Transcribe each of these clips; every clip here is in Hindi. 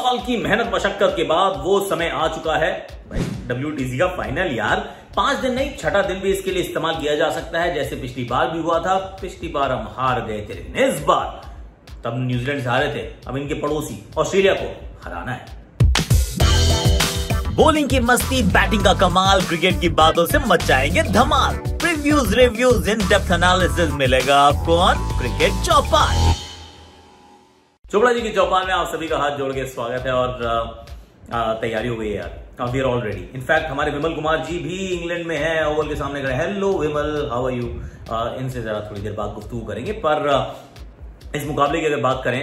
साल की मेहनत मशक्कत के बाद वो समय आ चुका है भाई, WTC का फाइनल यार। 5 दिन नहीं, छठा दिन भी इसके लिए इस्तेमाल किया जा सकता है, जैसे पिछली बार भी हुआ था। पिछली बार हम हार गए थे, लेकिन इस बार तब न्यूजीलैंड से हारे थे, अब इनके पड़ोसी ऑस्ट्रेलिया को हराना है। बॉलिंग की मस्ती, बैटिंग का कमाल, क्रिकेट की बातों से मचाएंगे धमाल। Previews, reviews, in depth analysis मिलेगा आपको ऑन क्रिकेट चौपाल। चोपड़ा जी की चौपाल में आप सभी का हाथ जोड़ के स्वागत है। और तैयारी हो गई है यार, we are all ready. In fact हमारे विमल कुमार जी भी इंग्लैंड में हैं, ओवल के सामने खड़े। Hello Vimal, how are you? इनसे जरा थोड़ी देर बाद गुफ्तगू करेंगे। पर इस मुकाबले की अगर बात करें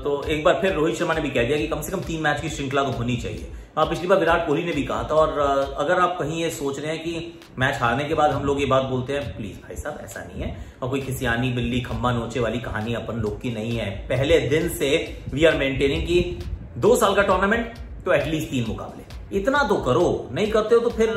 तो एक बार फिर रोहित शर्मा ने भी कह दिया कि कम से कम 3 मैच की श्रृंखला तो होनी चाहिए। पिछली बार विराट कोहली ने भी कहा था। और अगर आप कहीं ये सोच रहे हैं कि मैच हारने के बाद हम लोग ये बात बोलते हैं, प्लीज भाई साहब ऐसा नहीं है। और कोई खिसियानी बिल्ली खम्बा नोचे वाली कहानी अपन लोग की नहीं है। पहले दिन से वी आर मेंटेनिंग कि 2 साल का टूर्नामेंट तो एटलीस्ट 3 मुकाबले, इतना तो करो। नहीं करते हो तो फिर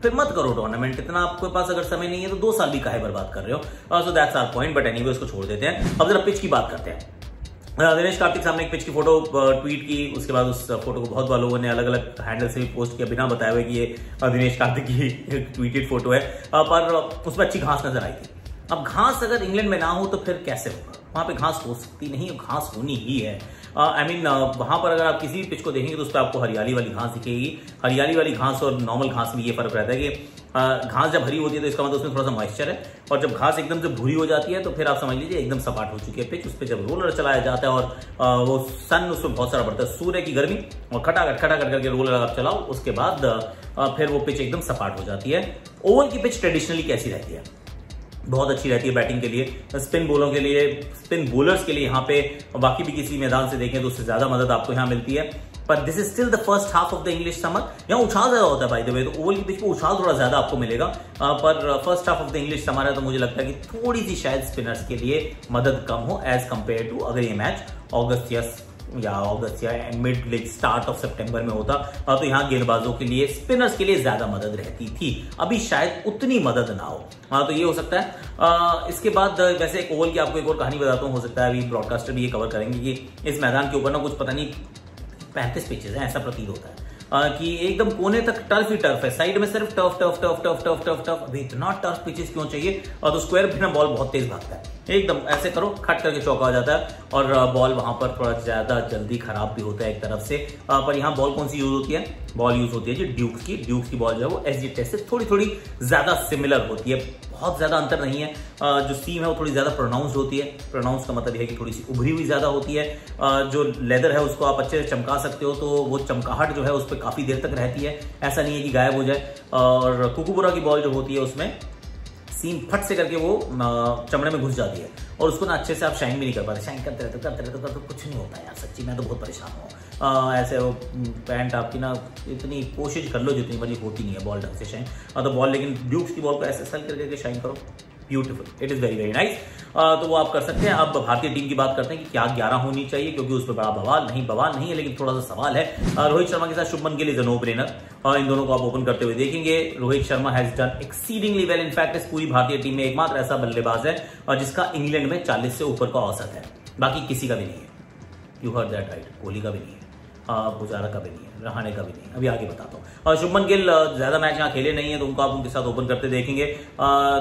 फिर मत करो टूर्नामेंट। इतना आपके पास अगर समय नहीं है तो 2 साल भी काहे बर्बाद कर रहे हो। So that's our point. But anyway उसको छोड़ देते हैं। अब जरा पिच की बात करते हैं। दिनेश कार्तिक सामने एक पिच की फोटो ट्वीट की, उसके बाद उस फोटो को बहुत बार लोगों ने अलग अलग हैंडल से भी पोस्ट किया बिना बताए हुए कि ये दिनेश कार्तिक की ट्वीटेड फोटो है। पर उसमें अच्छी घास नजर आई थी। अब घास अगर इंग्लैंड में ना हो तो फिर कैसे होगा? वहां पे घास हो सकती नहीं, घास होनी ही है। वहां पर अगर आप किसी भी पिच को देखेंगे तो उस पर आपको हरियाली वाली घास दिखेगी। हरियाली वाली घास और नॉर्मल घास में ये फर्क रहता है कि घास जब हरी होती है तो इसका मतलब उसमें थोड़ा सा मॉइस्चर है, और जब घास एकदम से भूरी हो जाती है तो फिर आप समझ लीजिए एकदम सपाट हो चुकी है पिच। उस पर जब रोलर चलाया जाता है और वो सन उसमें बहुत सारा बढ़ता है, सूर्य की गर्मी, और खटाखट करके रोलर आप चलाओ, उसके बाद फिर वो पिच एकदम सपाट हो जाती है। ओवल की पिच ट्रेडिशनली कैसी रहती है? बहुत अच्छी रहती है बैटिंग के लिए, स्पिन बॉलरों के लिए, स्पिन बॉलर्स के लिए। यहाँ पे बाकी भी किसी मैदान से देखें तो उससे ज्यादा मदद आपको यहाँ मिलती है। पर this is still the first half of the English summer. यहाँ उछाल ज्यादा होता है बाय द वे, तो ओवल की पिच पे उछाल थोड़ा ज्यादा आपको मिलेगा। पर first half of the English summer है, तो मुझे लगता है कि थोड़ी सी शायद स्पिनर्स के लिए मदद कम हो एज कंपेयर टू अगर ये मैच अगस्त या मिड लेग स्टार्ट ऑफ सितंबर में होता तो यहाँ गेंदबाजों के लिए, स्पिनर्स के लिए ज्यादा मदद रहती थी। अभी शायद उतनी मदद ना हो। तो ये हो सकता है। इसके बाद वैसे एक ओवल की आपको एक और कहानी बताता हूँ। हो सकता है अभी ब्रॉडकास्टर भी ये कवर करेंगे कि इस मैदान के ऊपर ना कुछ पता नहीं 35 पिचेस हैं, ऐसा प्रतीत होता है कि एकदम कोने तक टर्फ ही टर्फ है, साइड में सिर्फ टर्फ। अभी इतना टर्फ पिचेस क्यों चाहिए? और तो स्क्वायर भी ना बॉल बहुत तेज भागता है, एकदम ऐसे करो खट करके चौका हो जाता है, और बॉल वहां पर थोड़ा ज्यादा जल्दी खराब भी होता है एक तरफ से। पर यहाँ बॉल कौन सी यूज होती है? बॉल यूज होती है जी ड्यूक्स की बॉल जो है वो SG टेस्ट से थोड़ी ज्यादा सिमिलर होती है। बहुत ज्यादा अंतर नहीं है। जो सीम है वो थोड़ी ज्यादा प्रोनाउंस्ड होती है। प्रोनाउंस का मतलब है कि थोड़ी सी उभरी हुई ज्यादा होती है। जो लेदर है उसको आप अच्छे से चमका सकते हो, तो वो चमकाहट जो है उस पर काफी देर तक रहती है, ऐसा नहीं है कि गायब हो जाए। और कुकुबुरा की बॉल जो होती है उसमें सीम फट से करके वो चमड़े में घुस जाती है, और उसको ना अच्छे से आप शाइन भी नहीं कर पाते। शाइन करते रहते तो कुछ नहीं होता यार, सच्ची मैं तो बहुत परेशान हूँ। ऐसे वो पैंट आपकी ना इतनी कोशिश कर लो जितनी बड़ी होती नहीं है बॉल ढंग से शाइन। तो बॉल, लेकिन ड्यूक्स की बॉल को ऐसे सल करके शाइन करो, beautiful, it is very nice. तो वो आप कर सकते हैं। अब भारतीय टीम की बात करते हैं कि क्या 11 होनी चाहिए, क्योंकि उस पर बड़ा बवाल नहीं है, लेकिन थोड़ा सा सवाल है। रोहित शर्मा के साथ Shubman Gill is a no brainer. इन दोनों को आप ओपन करते हुए देखेंगे। Rohit Sharma has done exceedingly well. In fact इस पूरी भारतीय टीम में एकमात्र ऐसा बल्लेबाज है जिसका इंग्लैंड में 40 से ऊपर का औसत है, बाकी किसी का भी नहीं है। You heard that right, Kohli का भी नहीं है, पुजारा का भी नहीं है, रहाणे का भी नहीं है। अभी आगे बताता हूँ। और शुभमन गिल ज्यादा मैच यहाँ खेले नहीं है, तो उनको आप उनके साथ ओपन करते देखेंगे।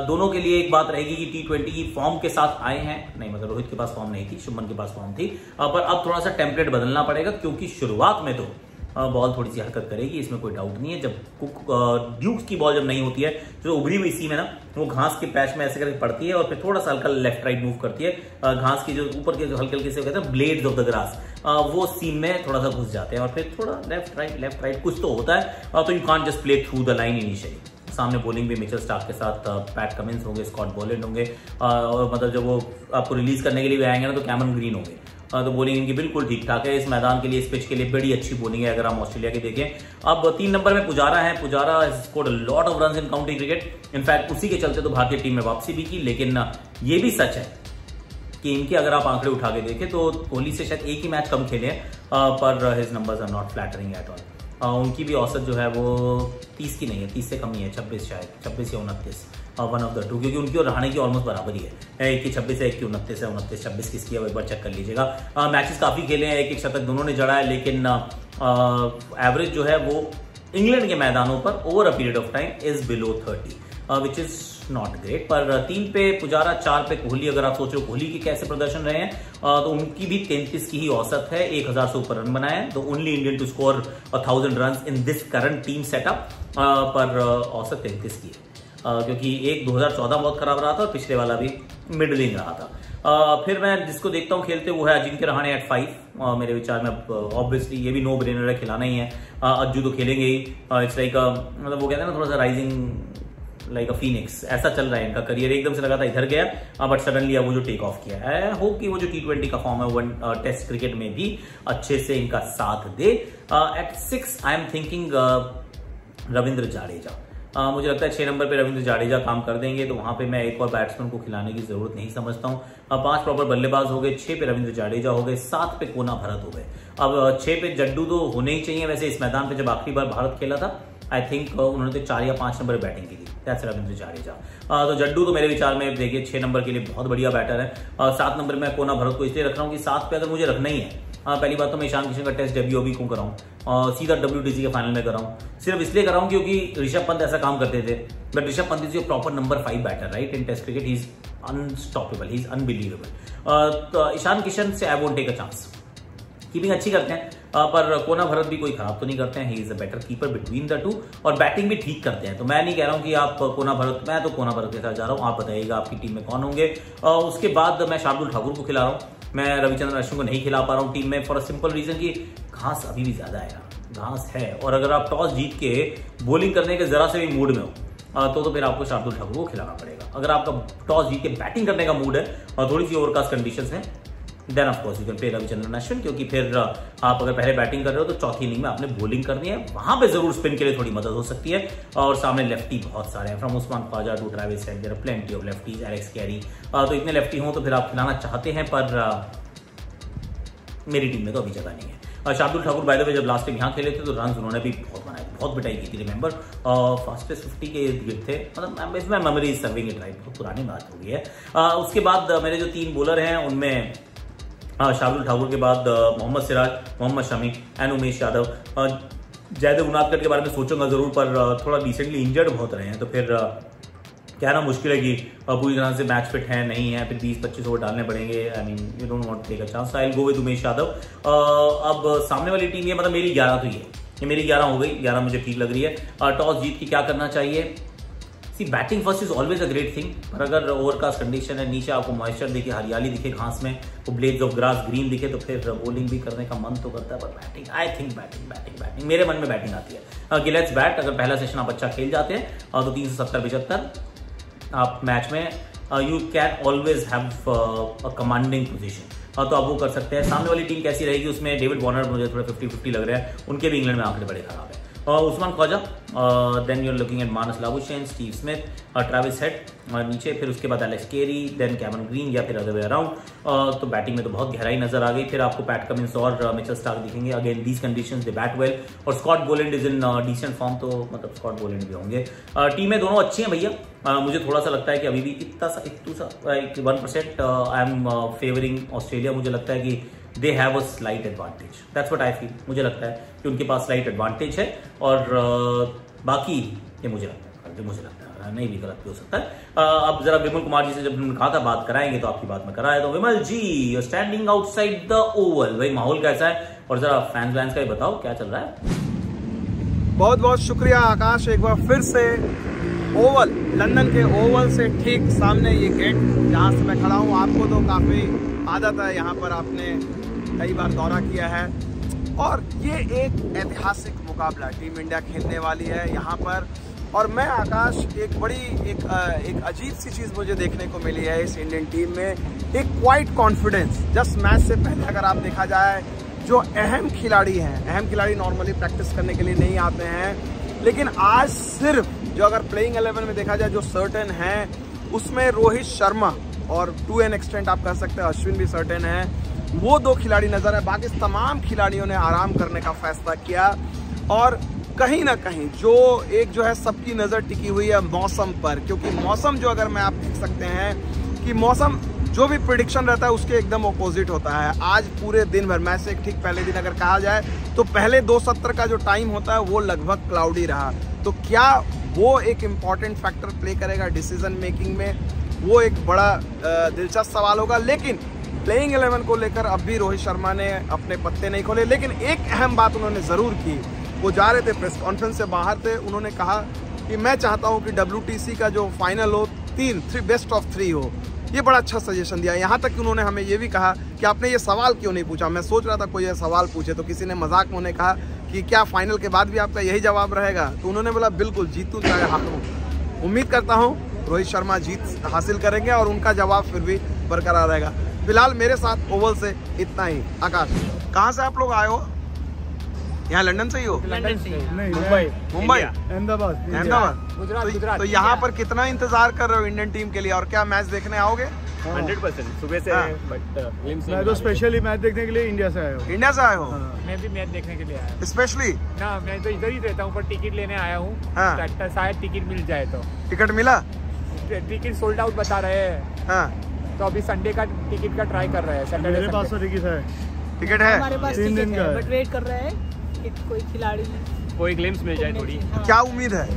दोनों के लिए एक बात रहेगी कि T20 की फॉर्म के साथ आए हैं। नहीं, मतलब रोहित के पास फॉर्म नहीं थी, शुभमन के पास फॉर्म थी। पर अब थोड़ा सा टेम्पलेट बदलना पड़ेगा, क्योंकि शुरुआत में तो बॉल थोड़ी सी हरकत करेगी, इसमें कोई डाउट नहीं है। जब ड्यूक्स की बॉल जब नहीं होती है, जो उभरी हुई सीम है ना, वो घास के पैच में ऐसे करके पड़ती है, और फिर थोड़ा सा हल्का लेफ्ट राइट मूव करती है। घास की जो ऊपर के जो हल्के से कहते हैं ब्लेड्स ऑफ द ग्रास, वो सीम में थोड़ा सा घुस जाते हैं, और फिर थोड़ा लेफ्ट राइट कुछ तो होता है। तो you can't just play through the line initially. सामने बॉलिंग भी मिचेल स्टार्क के साथ पैट कमिंस होंगे, स्कॉट बोलैंड होंगे, और मतलब जब वो आपको रिलीज करने के लिए भी आएंगे ना तो कैमरन ग्रीन होंगे। तो बॉलिंग इनकी बिल्कुल ठीक ठाक है। इस मैदान के लिए, इस पिच के लिए बड़ी अच्छी बॉलिंग है अगर हम ऑस्ट्रेलिया की देखें। अब 3 नंबर में पुजारा है। Pujara scored a lot of runs in county cricket. In fact उसी के चलते तो भारतीय टीम में वापसी भी की। लेकिन ये भी सच है कि इनके अगर आप आंकड़े उठा के देखें तो कोहली से शायद एक ही मैच कम खेले हैं, पर his numbers are not flattering at all. उनकी भी औसत जो है वो 30 की नहीं है, 30 से कम ही है, 26 शायद, 26 या 29। वन ऑफ द टू, क्योंकि उनकी और रहाणे की ऑलमोस्ट बराबरी है, एक की 26 है, एक की 29 है, 29-26 किसकी है, एक बार चेक कर लीजिएगा। मैचेस काफी खेले हैं, एक शतक दोनों ने जड़ा है, लेकिन एवरेज जो है वो इंग्लैंड के मैदानों पर over a period of time is below 30, which is not great. पर 3 पे पुजारा, 4 पे कोहली। अगर आप सोच रहे हो कोहली के कैसे प्रदर्शन रहे हैं, तो उनकी भी 33 की ही औसत है, 1000 से ऊपर रन बनाए हैं, तो only Indian to score 1000 run in this current team setup, पर औसत 33 की है, क्योंकि एक 2014 बहुत खराब रहा था और पिछले वाला भी मिडलिंग रहा था। फिर मैं जिसको देखता हूँ खेलते वो है अजिंक्य रहाणे एट 5, मेरे विचार में। ऑब्वियसली ये भी नो ब्रेनर है, खिलाना ही है, अज्जू तो खेलेंगे ही। इट्स लाइक मतलब वो कहते हैं ना, थोड़ा सा राइजिंग लाइक अ फीनिक्स, ऐसा चल रहा है इनका करियर। एकदम से लगा था इधर गया, बट सडनली अब वो जो टेक ऑफ किया है, होप कि वो जो T20 का फॉर्म है वो टेस्ट क्रिकेट में भी अच्छे से इनका साथ दे। At 6 I am thinking Ravindra Jadeja. मुझे लगता है 6 नंबर पे रविंद्र जाडेजा काम कर देंगे, तो वहां पे मैं एक और बैट्समैन को खिलाने की जरूरत नहीं समझता हूँ। 5 प्रॉपर बल्लेबाज हो गए, 6 पे रविंद्र जाडेजा हो गए, 7 पे कोना भरत हो गए। अब 6 पे जड्डू तो होने ही चाहिए। वैसे इस मैदान पे जब आखिरी बार भारत खेला था, आई थिंक उन्होंने तो 4 या 5 नंबर बैटिंग की थी, दैट्स रविंद्र जाडेजा। तो जड्डू तो मेरे विचार में देखिए 6 नंबर के लिए बहुत बढ़िया बैटर है। 7 नंबर में कोना भरत को इसलिए रख रहा हूँ कि 7 पे अगर मुझे रखना ही है, पहली बात तो मैं ईशान किशन का टेस्ट डेब्यू अभी क्यों कराऊं, सीधा WTC के फाइनल में कराऊं, सिर्फ इसलिए कराऊं क्योंकि ऋषभ पंत ऐसा काम करते थे। But Rishabh Pant is your proper number 5 batter, right, in test cricket. He is unstoppable, he is unbelievable. Ishan Kishan से I won't take a chance. Keeping अच्छी करते हैं, पर कोना भरत भी कोई खराब तो नहीं करते हैं। He is a better keeper between the two, और बैटिंग भी ठीक करते हैं। तो मैं नहीं कह रहा हूं कि आप कोना भरत, मैं तो कोना भरत के साथ जा रहा हूं। आप बताइएगा आपकी टीम में कौन होंगे। उसके बाद मैं शार्दुल ठाकुर को खिला रहा हूं, मैं रविचंद्रन अश्विन को नहीं खिला पा रहा हूं टीम में, फॉर अ सिंपल रीजन कि घास अभी भी ज्यादा है यार, घास है। और अगर आप टॉस जीत के बॉलिंग करने के जरा से भी मूड में हो, तो फिर आपको शार्दुल ठाकुर को खिलाना पड़ेगा। अगर आपका टॉस जीत के बैटिंग करने का मूड है और थोड़ी सी ओवरकास्ट कंडीशंस हैं, then of course you can play Ravichandran Ashwin, क्योंकि फिर आप अगर पहले बैटिंग कर रहे हो तो चौथी इनिंग में आपने बॉलिंग करनी है, वहां पे जरूर स्पिन के लिए थोड़ी मदद हो सकती है। और सामने लेफ्टी बहुत सारे हैं, from Usman Khawaja to Travis Head, there are plenty of lefties, Alex Carey. तो इतने लेफ्टी हो तो फिर आप खिलाना चाहते हैं, पर मेरी टीम में तो अभी जगह नहीं है। Shardul Thakur by the way जब लास्ट टाइम यहाँ खेले थे तो रन उन्होंने भी बहुत बनाए, बहुत पिटाई की थी, रिमेंबर, फास्टेस्ट 50 के गिर थे, मतलब इसमें memory is serving it, right, बहुत पुरानी बात हो गई है। उसके बाद मेरे जो 3 बॉलर हैं उनमें शार्दुल ठाकुर के बाद मोहम्मद सिराज, मोहम्मद शमी एंड उमेश यादव। जयदेव उनादकर के बारे में सोचूंगा जरूर, पर थोड़ा रिसेंटली इंजर्ड बहुत रहे हैं, तो फिर कहना मुश्किल है कि पूरी तरह से मैच फिट है नहीं है, फिर 20-25 ओवर डालने पड़ेंगे। I mean you don't want to take a chance, I will go with Umesh Yadav. अब सामने वाली टीम, ये मतलब मेरी 11 तो ये मेरी 11 हो गई, 11 मुझे ठीक लग रही है। टॉस जीत के क्या करना चाहिए, see batting first is always a great thing, पर अगर ओवरकास्ट कंडीशन है, नीचे आपको मॉइस्चर दिखे, हरियाली दिखे घास में, वो ब्लेड्स ऑफ ग्रास ग्रीन दिखे, तो फिर बॉलिंग भी करने का मन तो करता है। पर बैटिंग, आई थिंक बैटिंग मेरे मन में बैटिंग आती है कि लेट्स बैट। अगर पहला सेशन आप अच्छा खेल जाते हैं तो 370-75 आप मैच में you can always have a commanding position, तो आप वो कर सकते हैं। सामने वाली टीम कैसी रहेगी, उसमें डेविड वार्नर मुझे थोड़ा 50-50 लग रहा है, उनके भी इंग्लैंड में आंकड़े बड़े खराब है। Usman Khawaja, then you are looking at Marnus Labuschagne, Steve Smith, Travis Head नीचे, फिर उसके बाद Alex Carey, then Cameron Green, या फिर अदर वे अराउंड। तो बैटिंग में तो बहुत गहराई नजर आ गई। फिर आपको पैट कमिंस और मिचेल स्टार्क दिखेंगे, again these conditions they bat well. और Scott Boland is in decent form, तो मतलब स्कॉट बोलैंड भी होंगे। टीमें दोनों अच्छी हैं भैया। मुझे थोड़ा सा लगता है कि अभी भी इतना सा 1% आई एम फेवरिंग ऑस्ट्रेलिया। मुझे लगता है कि they have a slight advantage, that's what I feel. मुझे लगता है कि उनके पास स्लाइट एडवांटेज है, और बाकी ये मुझे लगता है नहीं भी गलत भी हो सकता है। अब जरा विमल कुमार जी से जब कहा था बात कराएंगे, तो आपकी बात में कराया। तो Vimal ji, you standing outside the Oval, भाई माहौल कैसा है, और जरा फैंस वैंस का ही बताओ क्या चल रहा है। बहुत बहुत शुक्रिया आकाश, एक बार फिर से ओवल, लंदन के ओवल से ठीक सामने ये गेट जहाँ से मैं खड़ा हूँ। आपको तो काफ़ी आदत है, यहाँ पर आपने कई बार दौरा किया है, और ये एक ऐतिहासिक मुकाबला टीम इंडिया खेलने वाली है यहाँ पर। और मैं आकाश, एक अजीब सी चीज़ मुझे देखने को मिली है इस इंडियन टीम में, एक क्वाइट कॉन्फिडेंस। जस्ट मैच से पहले अगर आप देखा जाए, जो अहम खिलाड़ी नॉर्मली प्रैक्टिस करने के लिए नहीं आते हैं, लेकिन आज सिर्फ जो अगर प्लेइंग 11 में देखा जाए जो सर्टेन है, उसमें रोहित शर्मा और टू एन एक्सटेंट आप कह सकते हैं अश्विन भी सर्टेन है, वो 2 खिलाड़ी नजर है। बाकी तमाम खिलाड़ियों ने आराम करने का फैसला किया। और कहीं ना कहीं जो एक जो है सबकी नज़र टिकी हुई है मौसम पर, क्योंकि मौसम जो अगर मैं आप देख सकते हैं कि मौसम जो भी प्रिडिक्शन रहता है उसके एकदम ऑपोजिट होता है। आज पूरे दिन भर, मैच से एक ठीक पहले दिन अगर कहा जाए तो पहले 2 सत्र का जो टाइम होता है वो लगभग क्लाउडी रहा। तो क्या वो एक इम्पॉर्टेंट फैक्टर प्ले करेगा डिसीजन मेकिंग में, वो एक बड़ा दिलचस्प सवाल होगा। लेकिन प्लेइंग 11 को लेकर अब भी रोहित शर्मा ने अपने पत्ते नहीं खोले। लेकिन एक अहम बात उन्होंने ज़रूर की, वो जा रहे थे प्रेस कॉन्फ्रेंस से बाहर थे, उन्होंने कहा कि मैं चाहता हूं कि WTC का जो फाइनल हो 3 बेस्ट ऑफ 3 हो। ये बड़ा अच्छा सजेशन दिया। यहाँ तक कि उन्होंने हमें ये भी कहा कि आपने ये सवाल क्यों नहीं पूछा। मैं सोच रहा था कोई ये सवाल पूछे तो किसी ने मजाक में उन्हें कहा कि क्या फाइनल के बाद भी आपका यही जवाब रहेगा, तो उन्होंने बोला बिल्कुल, जीतूं चाहे हारूं। उम्मीद करता हूँ रोहित शर्मा जीत हासिल करेंगे और उनका जवाब फिर भी बरकरार रहेगा। फिलहाल मेरे साथ ओवल से इतना ही। आकाश, कहाँ से आप लोग आए हो? यहाँ लंदन से ही हो? लंदन से नहीं, मुंबई, अहमदाबाद, गुजरात। तो यहाँ पर कितना इंतजार कर रहे हो इंडियन टीम के लिए, और क्या मैच देखने आओगे? 100% सुबह से, बट मैं तो स्पेशली मैच देखने के लिए इंडिया से आया हूँ। इंडिया से आए हो? मैं भी मैच देखने के लिए आया हूँ स्पेशली? ना, मैं तो इधर ही रहता हूँ पर टिकट लेने आया हूँ। हाँ। शायद टिकट मिल जाए तो। टिकट मिला? टिकट सोल्ड आउट बता रहे हैं। हाँ। तो अभी संडे का टिकट का ट्राई कर रहे हैं। सैटरडे मेरे पास तो टिकट है। टिकट है? हमारे पास 3 दिन टिकट का है, है। बट वेट कर रहे हैं कि कोई खिलाड़ी कोई ग्लिम्स मिल जाए थोड़ी। क्या उम्मीद है?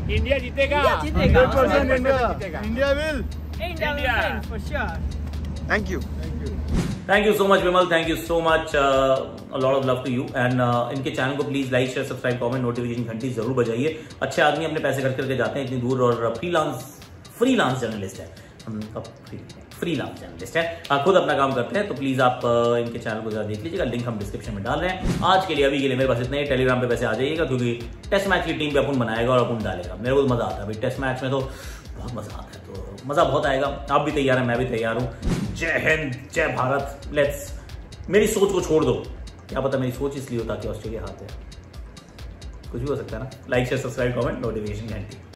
इंडिया जीतेगा। इंडिया जीतेगा। 100% जीतेगा। India will. India for sure. Thank you. Thank you so much Vimal, thank you so much, lot of love to you. And इनके चैनल को please like, share, subscribe, comment, notification घंटी जरूर बजाइए। अच्छे आदमी अपने पैसे खर्च करके जाते हैं इतनी दूर, और फ्रीलांस जर्नलिस्ट है, फ्रीलांस जर्नलिस्ट है, खुद अपना काम करते हैं। तो प्लीज आप इनके चैनल को जरा देख लीजिएगा, लिंक हम डिस्क्रिप्शन में डाल रहे हैं। आज के लिए, अभी के लिए मेरे पास इतना ही। टेलीग्राम पे वैसे आ जाइएगा, क्योंकि टेस्ट मैच की टीम पे अपन बनाएगा और अपन डालेगा। मेरे को मजा आता है भाई, टेस्ट मैच में तो बहुत मजा आता है, तो मजा बहुत आएगा। आप भी तैयार हैं, मैं भी तैयार हूँ। जय हिंद, जय भारत। लेट्स, मेरी सोच को छोड़ दो, क्या पता मेरी सोच इसलिए हो ताकि ऑस्ट्रेलिया हाथ है, कुछ भी हो सकता है ना। Like, share, subscribe, comment, notification घंटी।